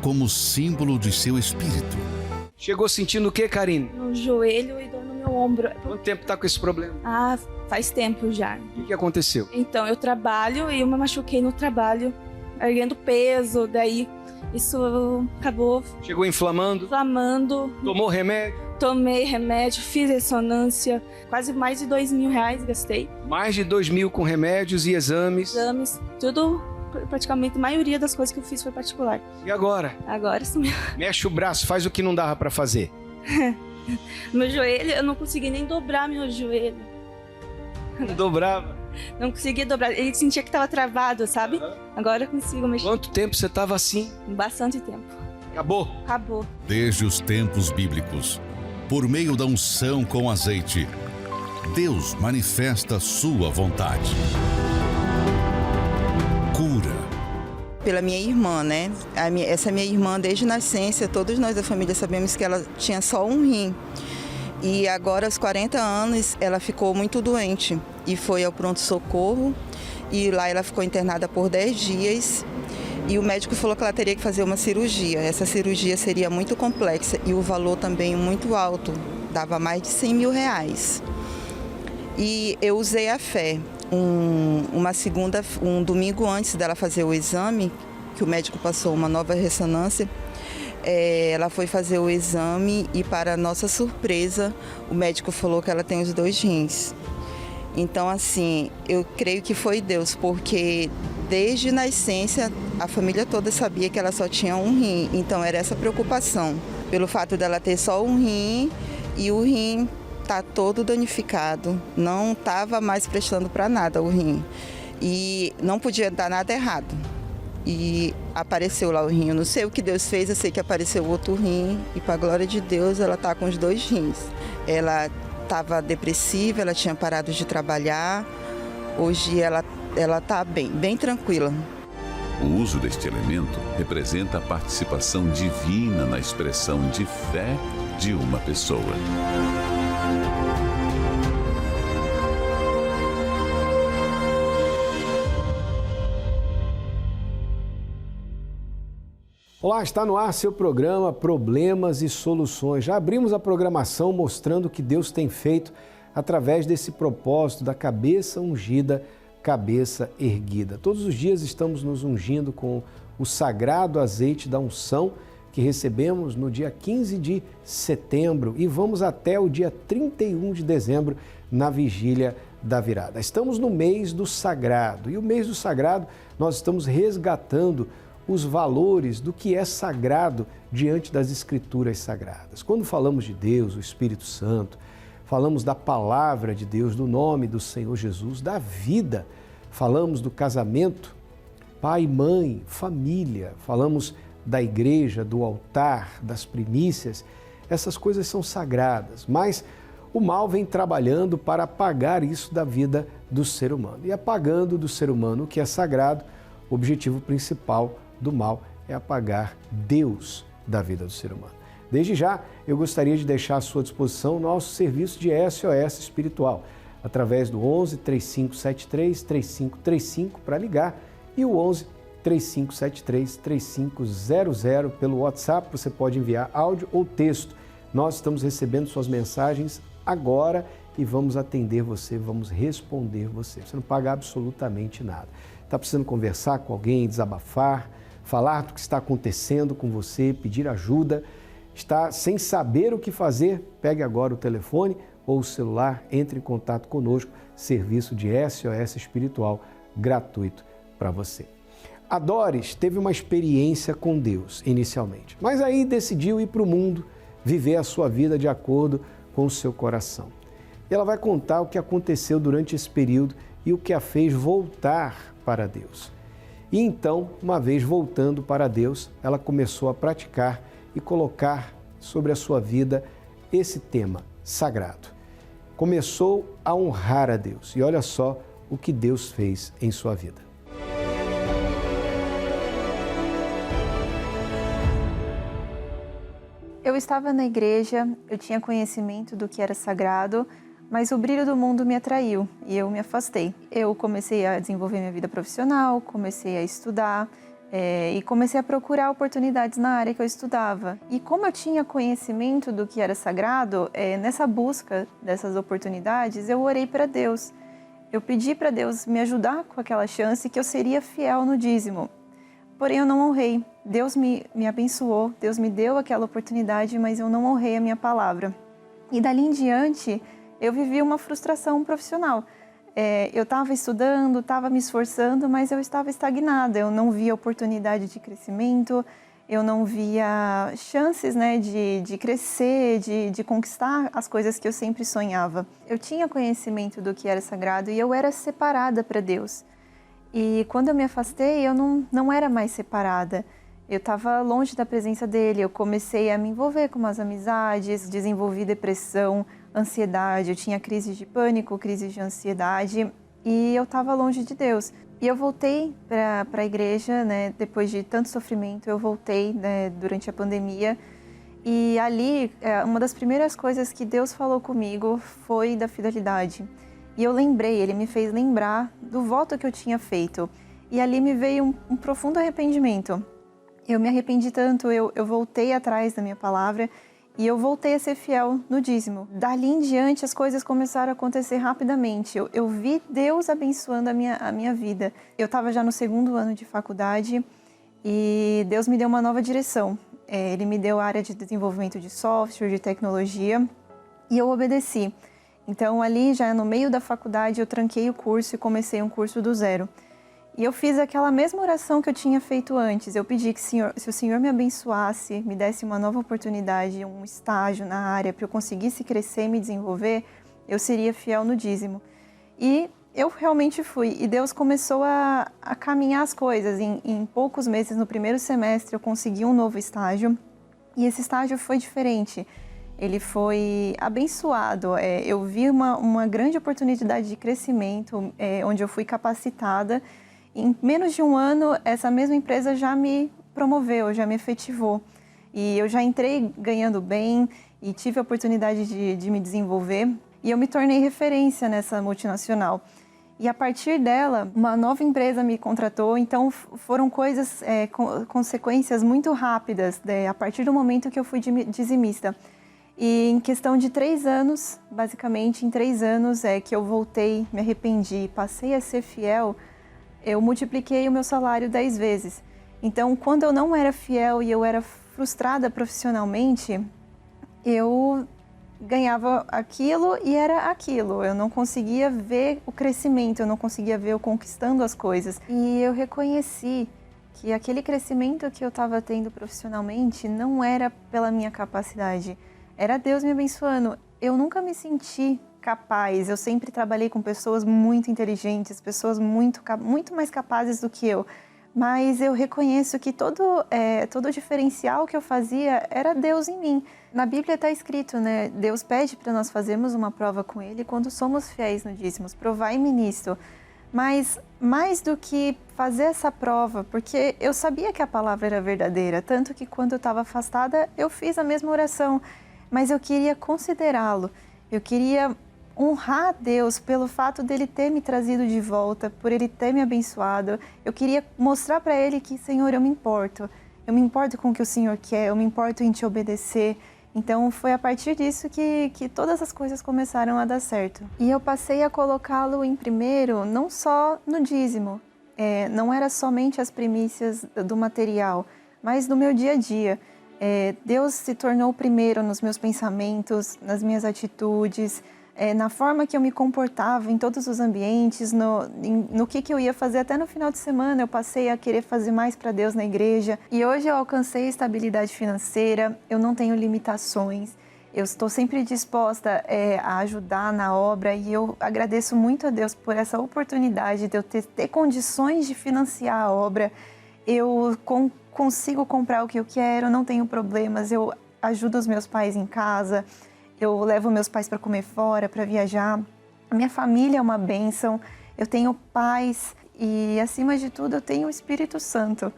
como símbolo de seu espírito. Chegou sentindo o que, Karine? No joelho e dor no meu ombro. Quanto tempo tá com esse problema? Ah, faz tempo já. O que aconteceu? Então, eu trabalho e eu me machuquei no trabalho, erguendo peso, daí isso acabou Chegou inflamando? inflamando. Tomou remédio? Tomei remédio, fiz ressonância, quase mais de R$2.000 gastei. Mais de 2.000 com remédios e exames. Exames, tudo, praticamente a maioria das coisas que eu fiz foi particular. E agora? Agora sim. Mexe o braço, faz o que não dava pra fazer. Meu joelho, eu não consegui nem dobrar meu joelho. Não dobrava. Não conseguia dobrar, ele sentia que estava travado, sabe? Agora eu consigo mexer. Quanto tempo você tava assim? Bastante tempo. Acabou? Acabou. Desde os tempos bíblicos, por meio da unção com azeite, Deus manifesta sua vontade. Cura. Pela minha irmã, né? Essa minha irmã, desde nascença, todos nós da família sabemos que ela tinha só um rim. E agora, aos 40 anos, ela ficou muito doente e foi ao pronto-socorro. E lá ela ficou internada por 10 dias. E o médico falou que ela teria que fazer uma cirurgia. Essa cirurgia seria muito complexa e o valor também muito alto. Dava mais de R$100.000. E eu usei a fé. Um domingo antes dela fazer o exame, que o médico passou uma nova ressonância, ela foi fazer o exame e, para nossa surpresa, o médico falou que ela tem os 2 rins. Então, assim, eu creio que foi Deus, porque desde nascença a família toda sabia que ela só tinha um rim. Então, era essa preocupação, pelo fato dela ter só um rim e o rim tá todo danificado, não estava mais prestando para nada o rim e não podia dar nada errado. E apareceu lá o rim, eu não sei o que Deus fez, eu sei que apareceu outro rim e, para a glória de Deus, ela tá com os 2 rins. Ela estava depressiva, ela tinha parado de trabalhar, hoje ela tá bem tranquila. O uso deste elemento representa a participação divina na expressão de fé de uma pessoa. Olá, está no ar seu programa Problemas e Soluções. Já abrimos a programação mostrando o que Deus tem feito através desse propósito da cabeça ungida, cabeça erguida. Todos os dias estamos nos ungindo com o sagrado azeite da unção que recebemos no dia 15 de setembro e vamos até o dia 31 de dezembro na vigília da virada. Estamos no mês do sagrado e o mês do sagrado nós estamos resgatando os valores do que é sagrado diante das Escrituras sagradas. Quando falamos de Deus, o Espírito Santo, falamos da palavra de Deus, do nome do Senhor Jesus, da vida, falamos do casamento, pai, mãe, família, falamos da igreja, do altar, das primícias, essas coisas são sagradas, mas o mal vem trabalhando para apagar isso da vida do ser humano. E apagando do ser humano o que é sagrado, o objetivo principal do mal é apagar Deus da vida do ser humano. Desde já, eu gostaria de deixar à sua disposição o nosso serviço de SOS espiritual, através do 11 3573 3535 para ligar e o 11 3573 3500 pelo WhatsApp. Você pode enviar áudio ou texto. Nós estamos recebendo suas mensagens agora e vamos atender você, vamos responder você. Você não paga absolutamente nada. Está precisando conversar com alguém, desabafar, falar do que está acontecendo com você, pedir ajuda, está sem saber o que fazer? Pegue agora o telefone ou o celular, entre em contato conosco, serviço de SOS espiritual gratuito para você. A Doris teve uma experiência com Deus inicialmente, mas aí decidiu ir para o mundo, viver a sua vida de acordo com o seu coração. E ela vai contar o que aconteceu durante esse período e o que a fez voltar para Deus. E então, uma vez voltando para Deus, ela começou a praticar e colocar sobre a sua vida esse tema sagrado. Começou a honrar a Deus. E olha só o que Deus fez em sua vida. Eu estava na igreja, eu tinha conhecimento do que era sagrado, mas o brilho do mundo me atraiu e eu me afastei. Eu comecei a desenvolver minha vida profissional, comecei a estudar, E comecei a procurar oportunidades na área que eu estudava. E como eu tinha conhecimento do que era sagrado, nessa busca dessas oportunidades, eu orei para Deus. Eu pedi para Deus me ajudar com aquela chance que eu seria fiel no dízimo. Porém, eu não honrei. Deus me abençoou, Deus me deu aquela oportunidade, mas eu não honrei a minha palavra. E dali em diante, eu vivi uma frustração profissional. Eu estava estudando, estava me esforçando, mas eu estava estagnada. Eu não via oportunidade de crescimento, eu não via chances, né, de crescer, de conquistar as coisas que eu sempre sonhava. Eu tinha conhecimento do que era sagrado e eu era separada para Deus. E quando eu me afastei, eu não era mais separada. Eu estava longe da presença dele, eu comecei a me envolver com umas amizades, desenvolvi depressão, ansiedade, eu tinha crises de pânico, crises de ansiedade e eu estava longe de Deus. E eu voltei para a igreja, né, depois de tanto sofrimento, eu voltei, né, durante a pandemia. E ali, uma das primeiras coisas que Deus falou comigo foi da fidelidade. E eu lembrei, ele me fez lembrar do voto que eu tinha feito. E ali me veio um profundo arrependimento. Eu me arrependi tanto, eu voltei atrás da minha palavra e eu voltei a ser fiel no dízimo. Dali em diante, as coisas começaram a acontecer rapidamente. Eu vi Deus abençoando a minha vida. Eu estava já no 2º ano de faculdade e Deus me deu uma nova direção. Ele me deu a área de desenvolvimento de software, de tecnologia, e eu obedeci. Então, ali, já no meio da faculdade, eu tranquei o curso e comecei um curso do zero. E eu fiz aquela mesma oração que eu tinha feito antes. Eu pedi que se o Senhor me abençoasse, me desse uma nova oportunidade, um estágio na área, para eu conseguisse crescer e me desenvolver, eu seria fiel no dízimo. E eu realmente fui. E Deus começou a caminhar as coisas. Em poucos meses, no primeiro semestre, eu consegui um novo estágio. E esse estágio foi diferente. Ele foi abençoado. Eu vi uma grande oportunidade de crescimento, onde eu fui capacitada. Em menos de um ano, essa mesma empresa já me promoveu, já me efetivou. E eu já entrei ganhando bem e tive a oportunidade de me desenvolver. E eu me tornei referência nessa multinacional. E a partir dela, uma nova empresa me contratou. Então, foram coisas, consequências muito rápidas, a partir do momento que eu fui dizimista. E em questão de 3 anos, basicamente, em 3 anos que eu voltei, me arrependi, passei a ser fiel, eu multipliquei o meu salário 10 vezes. Então, quando eu não era fiel e eu era frustrada profissionalmente, eu ganhava aquilo e era aquilo. Eu não conseguia ver o crescimento, eu não conseguia ver eu conquistando as coisas. E eu reconheci que aquele crescimento que eu estava tendo profissionalmente não era pela minha capacidade. Era Deus me abençoando. Eu nunca me senti capaz. Eu sempre trabalhei com pessoas muito inteligentes, pessoas muito mais capazes do que eu. Mas eu reconheço que todo o diferencial que eu fazia era Deus em mim. Na Bíblia está escrito, né? Deus pede para nós fazermos uma prova com Ele quando somos fiéis no dízimo. Provai-me nisto. Mas mais do que fazer essa prova, porque eu sabia que a palavra era verdadeira, tanto que quando eu estava afastada, eu fiz a mesma oração. Mas eu queria considerá-lo, eu queria honrar Deus pelo fato dele ter me trazido de volta, por ele ter me abençoado. Eu queria mostrar para ele que, Senhor, eu me importo com o que o Senhor quer, eu me importo em te obedecer. Então foi a partir disso que todas as coisas começaram a dar certo. E eu passei a colocá-lo em primeiro, não só no dízimo, não era somente as primícias do material, mas no meu dia a dia. Deus se tornou o primeiro nos meus pensamentos, nas minhas atitudes, na forma que eu me comportava em todos os ambientes, no que eu ia fazer. Até no final de semana eu passei a querer fazer mais para Deus na igreja. E hoje eu alcancei estabilidade financeira, eu não tenho limitações, eu estou sempre disposta a ajudar na obra e eu agradeço muito a Deus por essa oportunidade de eu ter condições de financiar a obra. Eu consigo comprar o que eu quero, não tenho problemas, eu ajudo os meus pais em casa, eu levo meus pais para comer fora, para viajar. A minha família é uma bênção, eu tenho paz e, acima de tudo, eu tenho o Espírito Santo.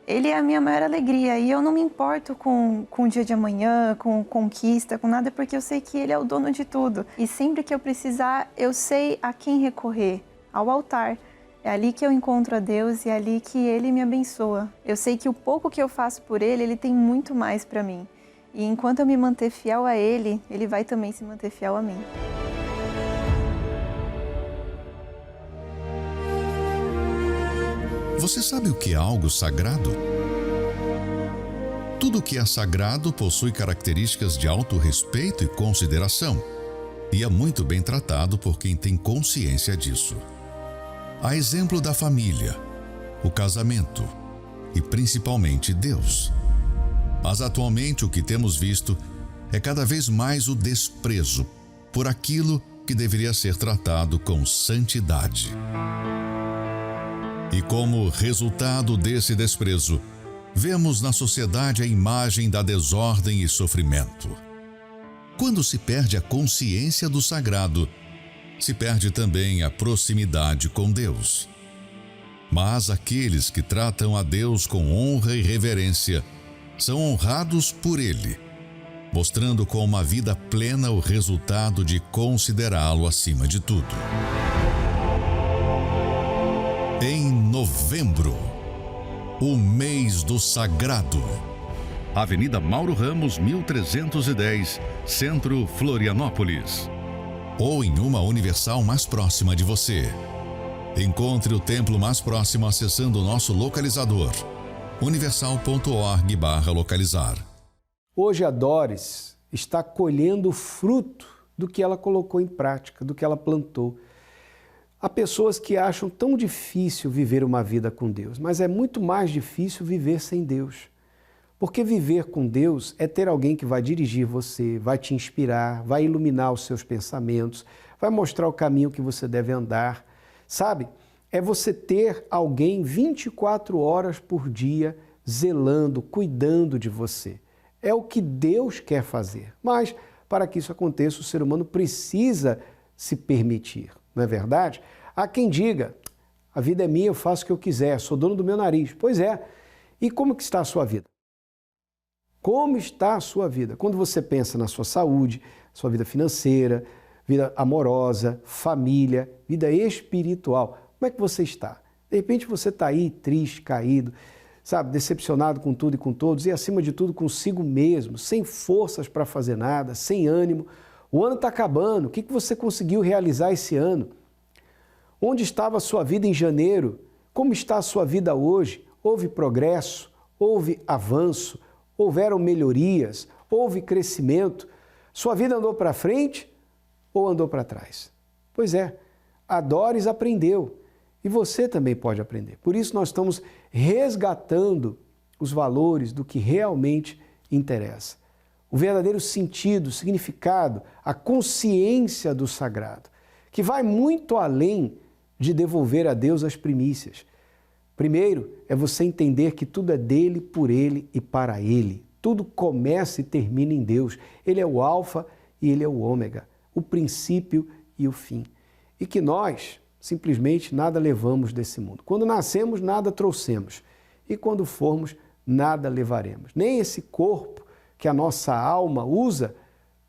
Ele é a minha maior alegria e eu não me importo com o dia de amanhã, com conquista, com nada, porque eu sei que Ele é o dono de tudo. E sempre que eu precisar, eu sei a quem recorrer, ao altar. É ali que eu encontro a Deus e é ali que Ele me abençoa. Eu sei que o pouco que eu faço por Ele, Ele tem muito mais para mim. E enquanto eu me manter fiel a Ele, Ele vai também se manter fiel a mim. Você sabe o que é algo sagrado? Tudo que é sagrado possui características de alto respeito e consideração, e é muito bem tratado por quem tem consciência disso. A exemplo da família, o casamento e principalmente Deus. Mas atualmente o que temos visto é cada vez mais o desprezo por aquilo que deveria ser tratado com santidade. E como resultado desse desprezo, vemos na sociedade a imagem da desordem e sofrimento. Quando se perde a consciência do sagrado, se perde também a proximidade com Deus. Mas aqueles que tratam a Deus com honra e reverência são honrados por Ele, mostrando com uma vida plena o resultado de considerá-lo acima de tudo. Em novembro, o mês do sagrado. Avenida Mauro Ramos, 1310, Centro, Florianópolis. Ou em uma Universal mais próxima de você. Encontre o templo mais próximo acessando o nosso localizador, universal.org/localizar. Hoje a Doris está colhendo o fruto do que ela colocou em prática, do que ela plantou. Há pessoas que acham tão difícil viver uma vida com Deus, mas é muito mais difícil viver sem Deus. Porque viver com Deus é ter alguém que vai dirigir você, vai te inspirar, vai iluminar os seus pensamentos, vai mostrar o caminho que você deve andar. Sabe? É você ter alguém 24 horas por dia zelando, cuidando de você. É o que Deus quer fazer. Mas, para que isso aconteça, o ser humano precisa se permitir, não é verdade? Há quem diga, a vida é minha, eu faço o que eu quiser, sou dono do meu nariz. Pois é. E como que está a sua vida? Como está a sua vida? Quando você pensa na sua saúde, sua vida financeira, vida amorosa, família, vida espiritual, como é que você está? De repente você está aí triste, caído, sabe, decepcionado com tudo e com todos e acima de tudo consigo mesmo, sem forças para fazer nada, sem ânimo. O ano está acabando, o que você conseguiu realizar esse ano? Onde estava a sua vida em janeiro? Como está a sua vida hoje? Houve progresso? Houve avanço? Houveram melhorias? Houve crescimento? Sua vida andou para frente ou andou para trás? Pois é, a Doris aprendeu e você também pode aprender. Por isso nós estamos resgatando os valores do que realmente interessa. O verdadeiro sentido, significado, a consciência do sagrado, que vai muito além de devolver a Deus as primícias. Primeiro, é você entender que tudo é dele, por ele e para ele. Tudo começa e termina em Deus. Ele é o alfa e ele é o ômega, o princípio e o fim. E que nós, simplesmente, nada levamos desse mundo. Quando nascemos, nada trouxemos. E quando formos, nada levaremos. Nem esse corpo que a nossa alma usa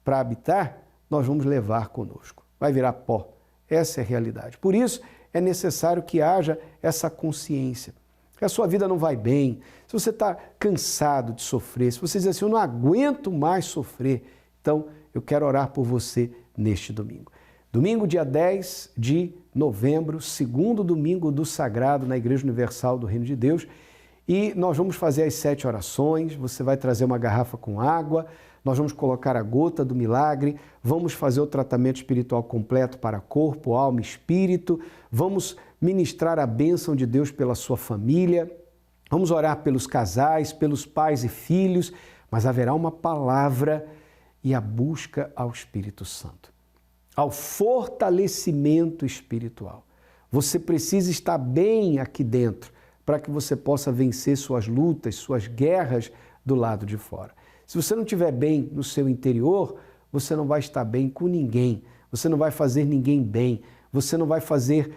para habitar, nós vamos levar conosco. Vai virar pó. Essa é a realidade. Por isso, é necessário que haja essa consciência. Que a sua vida não vai bem, se você está cansado de sofrer, se você diz assim, eu não aguento mais sofrer, então eu quero orar por você neste domingo. Domingo, dia 10 de novembro, segundo domingo do Sagrado na Igreja Universal do Reino de Deus, e nós vamos fazer as 7 orações, você vai trazer uma garrafa com água, nós vamos colocar a gota do milagre, vamos fazer o tratamento espiritual completo para corpo, alma e espírito, vamos ministrar a bênção de Deus pela sua família, vamos orar pelos casais, pelos pais e filhos, mas haverá uma palavra e a busca ao Espírito Santo, ao fortalecimento espiritual. Você precisa estar bem aqui dentro para que você possa vencer suas lutas, suas guerras do lado de fora. Se você não estiver bem no seu interior, você não vai estar bem com ninguém, você não vai fazer ninguém bem, você não vai fazer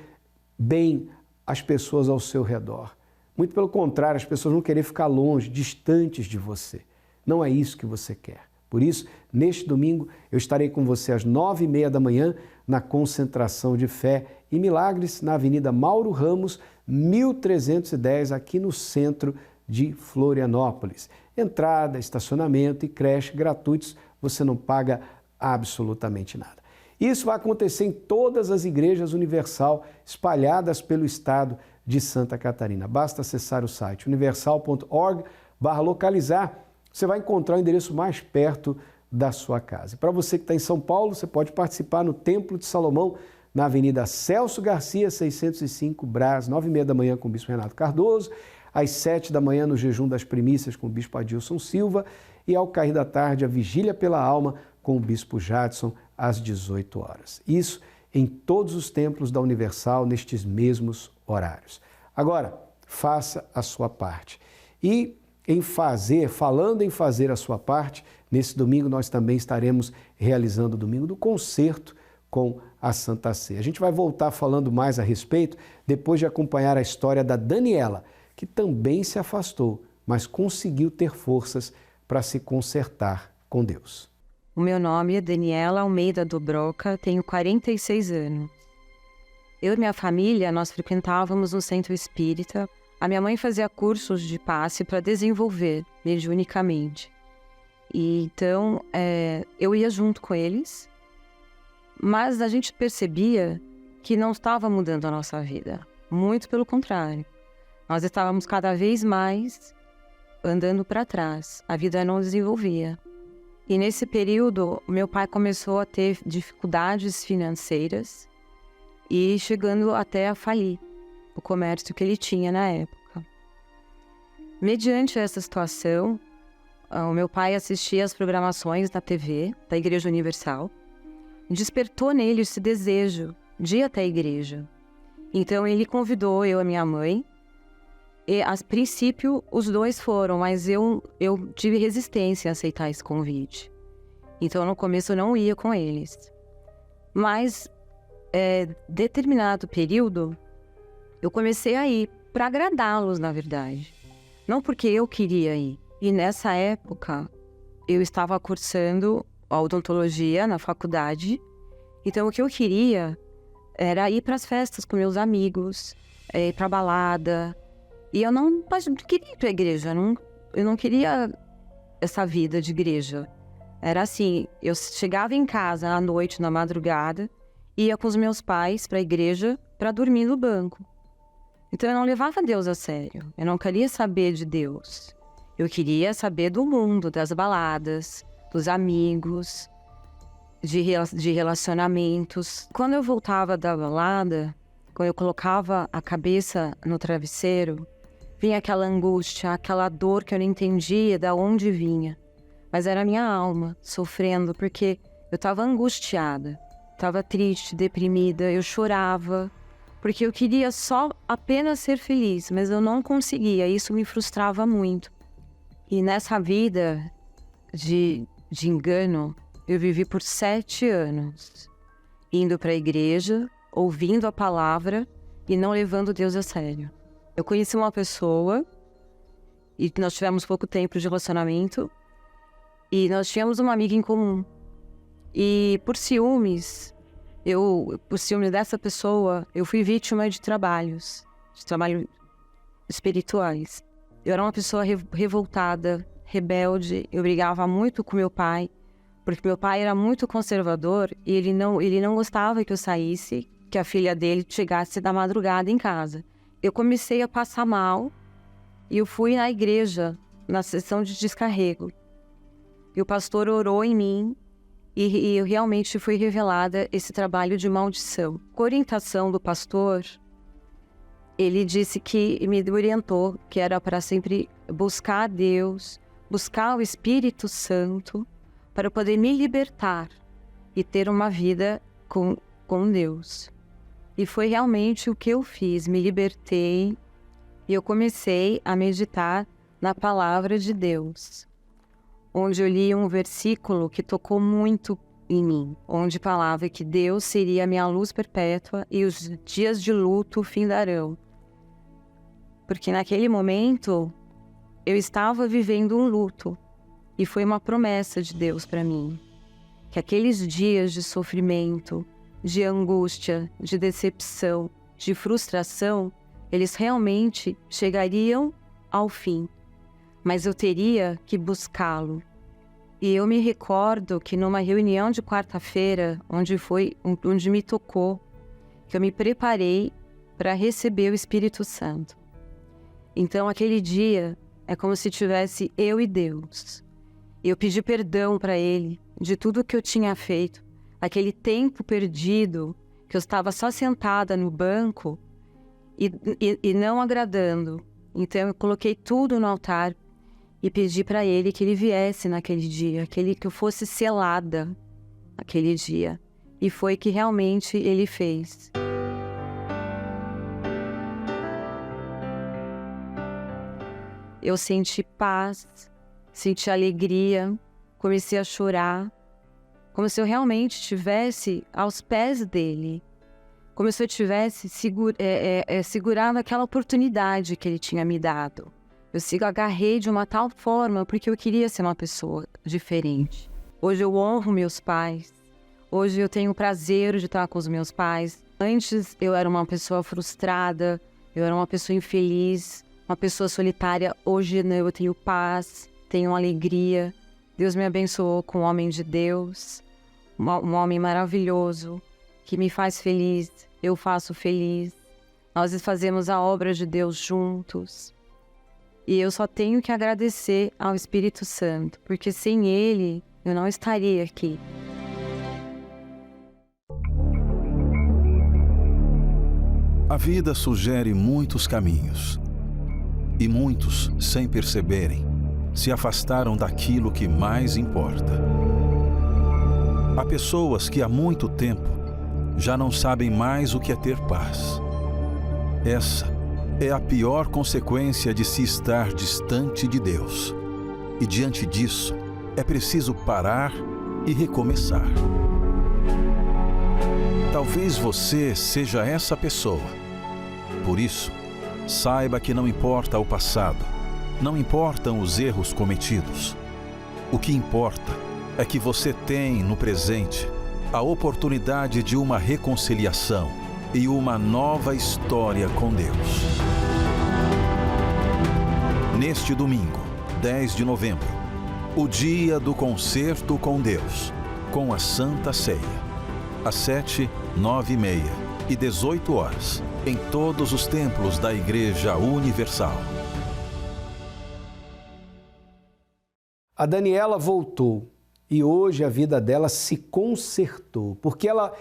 bem às pessoas ao seu redor. Muito pelo contrário, as pessoas vão querer ficar longe, distantes de você. Não é isso que você quer. Por isso, neste domingo, eu estarei com você às 9h30 da manhã na concentração de fé e Milagres, na Avenida Mauro Ramos, 1310, aqui no centro de Florianópolis. Entrada, estacionamento e creche gratuitos, você não paga absolutamente nada. Isso vai acontecer em todas as igrejas Universal espalhadas pelo estado de Santa Catarina. Basta acessar o site universal.org/localizar, você vai encontrar o endereço mais perto da sua casa. Para você que está em São Paulo, você pode participar no Templo de Salomão, na Avenida Celso Garcia, 605, Brás, 9h30 da manhã com o Bispo Renato Cardoso, às 7 da manhã no Jejum das Primícias com o Bispo Adilson Silva e ao cair da tarde a Vigília pela Alma com o Bispo Jadson às 18 horas. Isso em todos os templos da Universal nestes mesmos horários. Agora, faça a sua parte. E falando em fazer a sua parte, nesse domingo nós também estaremos realizando o Domingo do Concerto com a Santa Ceia. A gente vai voltar falando mais a respeito depois de acompanhar a história da Daniela, que também se afastou, mas conseguiu ter forças para se consertar com Deus. O meu nome é Daniela Almeida Dobroca, tenho 46 anos. Eu e minha família, nós frequentávamos um centro espírita. A minha mãe fazia cursos de passe para desenvolver mediunicamente. E então, eu ia junto com eles, mas a gente percebia que não estava mudando a nossa vida. Muito pelo contrário. Nós estávamos cada vez mais andando para trás. A vida não desenvolvia. E nesse período, meu pai começou a ter dificuldades financeiras e chegando até a falir o comércio que ele tinha na época. Mediante essa situação, o meu pai assistia às programações da TV, da Igreja Universal, e despertou nele esse desejo de ir até a igreja. Então ele convidou eu e minha mãe, e a princípio os dois foram, mas eu tive resistência a aceitar esse convite. Então no começo eu não ia com eles. Mas, determinado período, eu comecei a ir para agradá-los, na verdade. Não porque eu queria ir. E nessa época, eu estava cursando a odontologia na faculdade. Então o que eu queria era ir para as festas com meus amigos, ir para balada. E eu não queria ir para a igreja, eu não queria essa vida de igreja. Era assim, eu chegava em casa à noite, na madrugada, ia com os meus pais para a igreja para dormir no banco. Então eu não levava Deus a sério, eu não queria saber de Deus. Eu queria saber do mundo, das baladas, dos amigos, de relacionamentos. Quando eu voltava da balada, quando eu colocava a cabeça no travesseiro, vinha aquela angústia, aquela dor que eu não entendia de onde vinha. Mas era a minha alma sofrendo, porque eu estava angustiada, estava triste, deprimida, eu chorava, porque eu queria apenas ser feliz, mas eu não conseguia, isso me frustrava muito. E nessa vida de engano, eu vivi por 7 anos, indo para a igreja, ouvindo a palavra e não levando Deus a sério. Eu conheci uma pessoa e nós tivemos pouco tempo de relacionamento e nós tínhamos uma amiga em comum. E por ciúmes dessa pessoa, eu fui vítima de trabalhos espirituais. Eu era uma pessoa revoltada, rebelde, eu brigava muito com meu pai, porque meu pai era muito conservador e ele não gostava que eu saísse, que a filha dele chegasse da madrugada em casa. Eu comecei a passar mal e eu fui na igreja, na sessão de descarrego. E o pastor orou em mim e eu realmente fui revelada esse trabalho de maldição. Com a orientação do pastor, ele disse que me orientou que era para sempre buscar a Deus, buscar o Espírito Santo, para poder me libertar e ter uma vida com Deus. E foi realmente o que eu fiz, me libertei e eu comecei a meditar na palavra de Deus, onde eu li um versículo que tocou muito em mim, onde falava que Deus seria a minha luz perpétua e os dias de luto findarão. Porque naquele momento eu estava vivendo um luto e foi uma promessa de Deus para mim, que aqueles dias de sofrimento, de angústia, de decepção, de frustração, eles realmente chegariam ao fim. Mas eu teria que buscá-lo. E eu me recordo que numa reunião de quarta-feira, onde me tocou, que eu me preparei para receber o Espírito Santo. Então, aquele dia é como se tivesse eu e Deus. Eu pedi perdão para Ele de tudo que eu tinha feito, aquele tempo perdido, que eu estava só sentada no banco e não agradando. Então, eu coloquei tudo no altar e pedi para Ele que Ele viesse naquele dia, que eu fosse selada naquele dia. E foi que realmente Ele fez. Eu senti paz, senti alegria, comecei a chorar, como se eu realmente estivesse aos pés dele, como se eu tivesse segurado aquela oportunidade que ele tinha me dado. Eu agarrei de uma tal forma porque eu queria ser uma pessoa diferente. Hoje eu honro meus pais, hoje eu tenho o prazer de estar com os meus pais. Antes eu era uma pessoa frustrada, eu era uma pessoa infeliz, uma pessoa solitária. Hoje eu tenho paz, tenho alegria. Deus me abençoou com um homem de Deus, um homem maravilhoso, que me faz feliz, eu faço feliz. Nós fazemos a obra de Deus juntos. E eu só tenho que agradecer ao Espírito Santo, porque sem Ele eu não estaria aqui. A vida sugere muitos caminhos. E muitos, sem perceberem, se afastaram daquilo que mais importa. Há pessoas que há muito tempo já não sabem mais o que é ter paz. Essa é a pior consequência de se estar distante de Deus. E diante disso, é preciso parar e recomeçar. Talvez você seja essa pessoa. Por isso, saiba que não importa o passado, não importam os erros cometidos. O que importa é que você tem no presente a oportunidade de uma reconciliação e uma nova história com Deus. Neste domingo, 10 de novembro, o dia do concerto com Deus, com a Santa Ceia, às 7, 9 e meia e 18 horas, em todos os templos da Igreja Universal. A Daniela voltou e hoje a vida dela se consertou, porque ela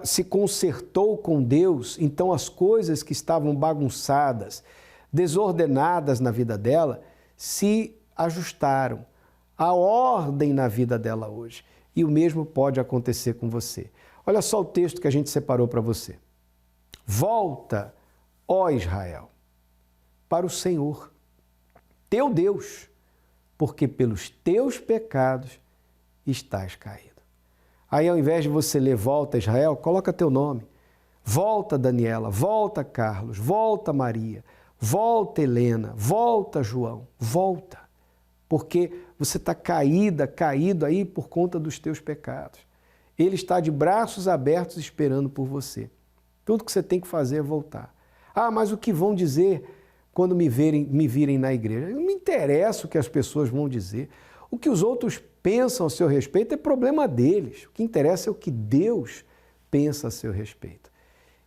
se consertou com Deus. Então as coisas que estavam bagunçadas, desordenadas na vida dela, se ajustaram. A ordem na vida dela hoje. E o mesmo pode acontecer com você. Olha só o texto que a gente separou para você. Volta, ó Israel, para o Senhor, teu Deus, porque pelos teus pecados estás caído. Aí, ao invés de você ler volta, Israel, coloca teu nome. Volta, Daniela, volta, Carlos, volta, Maria, volta, Helena, volta, João, volta. Porque você está caído aí por conta dos teus pecados. Ele está de braços abertos esperando por você. Tudo que você tem que fazer é voltar. Ah, mas o que vão dizer quando me virem na igreja? Não me interessa o que as pessoas vão dizer. O que os outros pensam a seu respeito é problema deles. O que interessa é o que Deus pensa a seu respeito.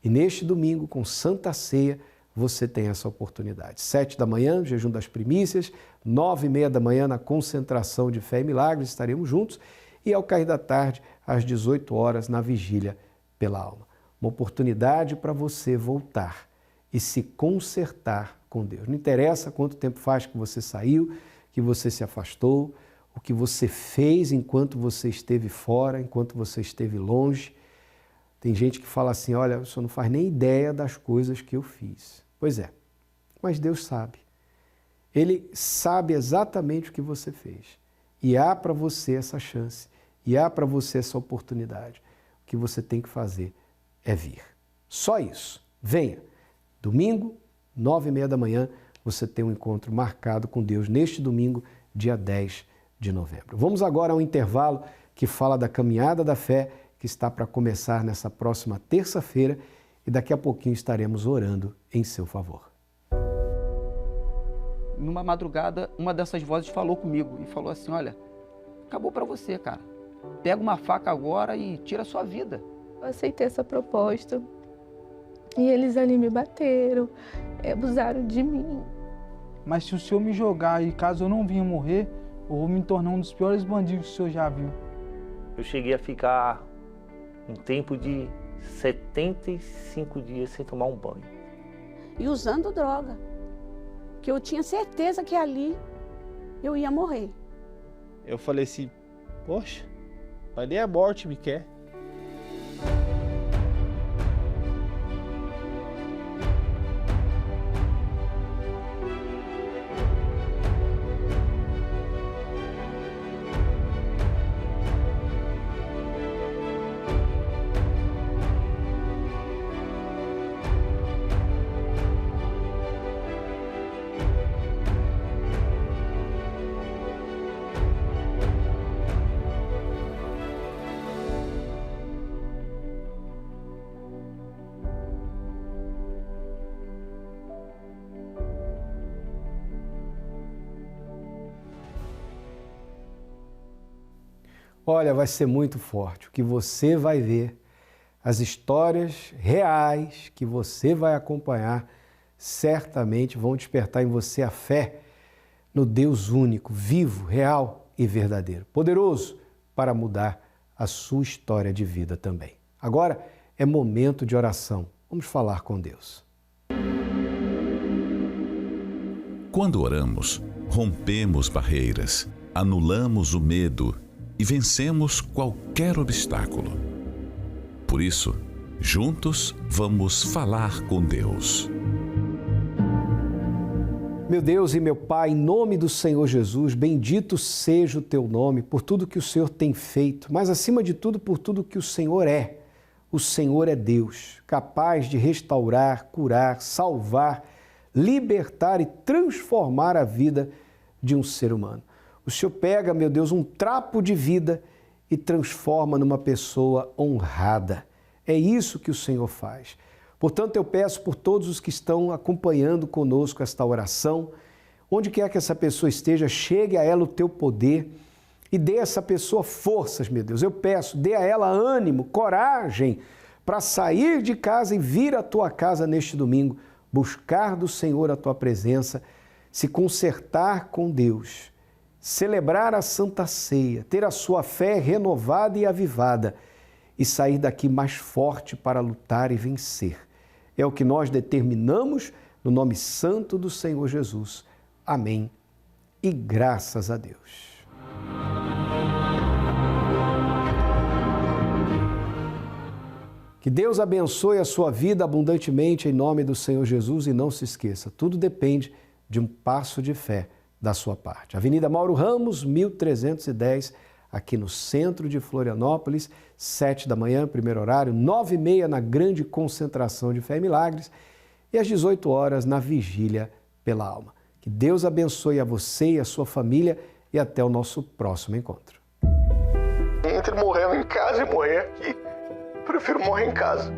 E neste domingo, com Santa Ceia, você tem essa oportunidade. 7 da manhã, jejum das primícias, 9 e meia da manhã, na concentração de fé e milagres, estaremos juntos. E ao cair da tarde, às 18 horas, na vigília pela alma. Uma oportunidade para você voltar e se consertar com Deus. Não interessa quanto tempo faz que você saiu, que você se afastou, o que você fez enquanto você esteve fora, enquanto você esteve longe. Tem gente que fala assim, olha, o senhor não faz nem ideia das coisas que eu fiz. Pois é, mas Deus sabe. Ele sabe exatamente o que você fez. E há para você essa chance, e há para você essa oportunidade. O que você tem que fazer é vir. Só isso. Venha. Domingo, 9 e meia da manhã, você tem um encontro marcado com Deus neste domingo, dia 10 de novembro. Vamos agora a um intervalo que fala da caminhada da fé, que está para começar nessa próxima terça-feira e daqui a pouquinho estaremos orando em seu favor. Numa madrugada, uma dessas vozes falou comigo e falou assim: olha, acabou para você, cara. Pega uma faca agora e tira a sua vida. Eu aceitei essa proposta e eles ali me bateram, abusaram de mim. Mas se o senhor me jogar e caso eu não venha morrer, eu vou me tornar um dos piores bandidos que o senhor já viu. Eu cheguei a ficar um tempo de 75 dias sem tomar um banho. E usando droga, que eu tinha certeza que ali eu ia morrer. Eu falei assim, poxa, vai nem a morte me quer. Olha, vai ser muito forte. O que você vai ver, as histórias reais que você vai acompanhar, certamente vão despertar em você a fé no Deus único, vivo, real e verdadeiro, poderoso para mudar a sua história de vida também. Agora é momento de oração. Vamos falar com Deus. Quando oramos, rompemos barreiras, anulamos o medo e vencemos qualquer obstáculo. Por isso, juntos vamos falar com Deus. Meu Deus e meu Pai, em nome do Senhor Jesus, bendito seja o teu nome por tudo que o Senhor tem feito, mas acima de tudo por tudo que o Senhor é. O Senhor é Deus, capaz de restaurar, curar, salvar, libertar e transformar a vida de um ser humano. O Senhor pega, meu Deus, um trapo de vida e transforma numa pessoa honrada. É isso que o Senhor faz. Portanto, eu peço por todos os que estão acompanhando conosco esta oração, onde quer que essa pessoa esteja, chegue a ela o teu poder e dê a essa pessoa forças, meu Deus. Eu peço, dê a ela ânimo, coragem para sair de casa e vir à tua casa neste domingo, buscar do Senhor a tua presença, se consertar com Deus, celebrar a Santa Ceia, ter a sua fé renovada e avivada e sair daqui mais forte para lutar e vencer. É o que nós determinamos no nome santo do Senhor Jesus. Amém. E graças a Deus. Que Deus abençoe a sua vida abundantemente em nome do Senhor Jesus e não se esqueça, tudo depende de um passo de fé da sua parte. Avenida Mauro Ramos, 1310, aqui no centro de Florianópolis, 7 da manhã, primeiro horário, 9h30 na grande concentração de Fé e Milagres e às 18 horas na Vigília pela Alma. Que Deus abençoe a você e a sua família e até o nosso próximo encontro. Entre morrer em casa e morrer aqui, prefiro morrer em casa.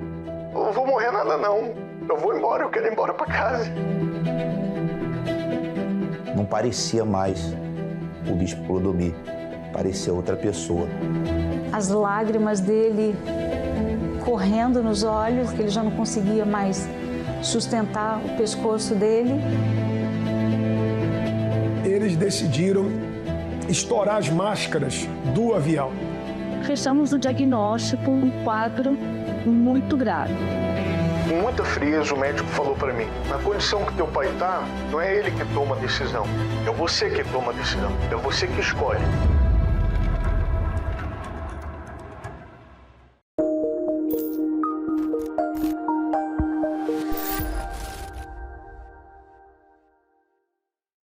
Eu não vou morrer nada não, eu vou embora, eu quero ir embora para casa. Não parecia mais o bispo Clodomir, parecia outra pessoa. As lágrimas dele correndo nos olhos, que ele já não conseguia mais sustentar o pescoço dele. Eles decidiram estourar as máscaras do avião. Fechamos o diagnóstico, um quadro muito grave. Com muita frieza, o médico falou para mim, na condição que teu pai está, não é ele que toma a decisão, é você que toma a decisão, é você que escolhe.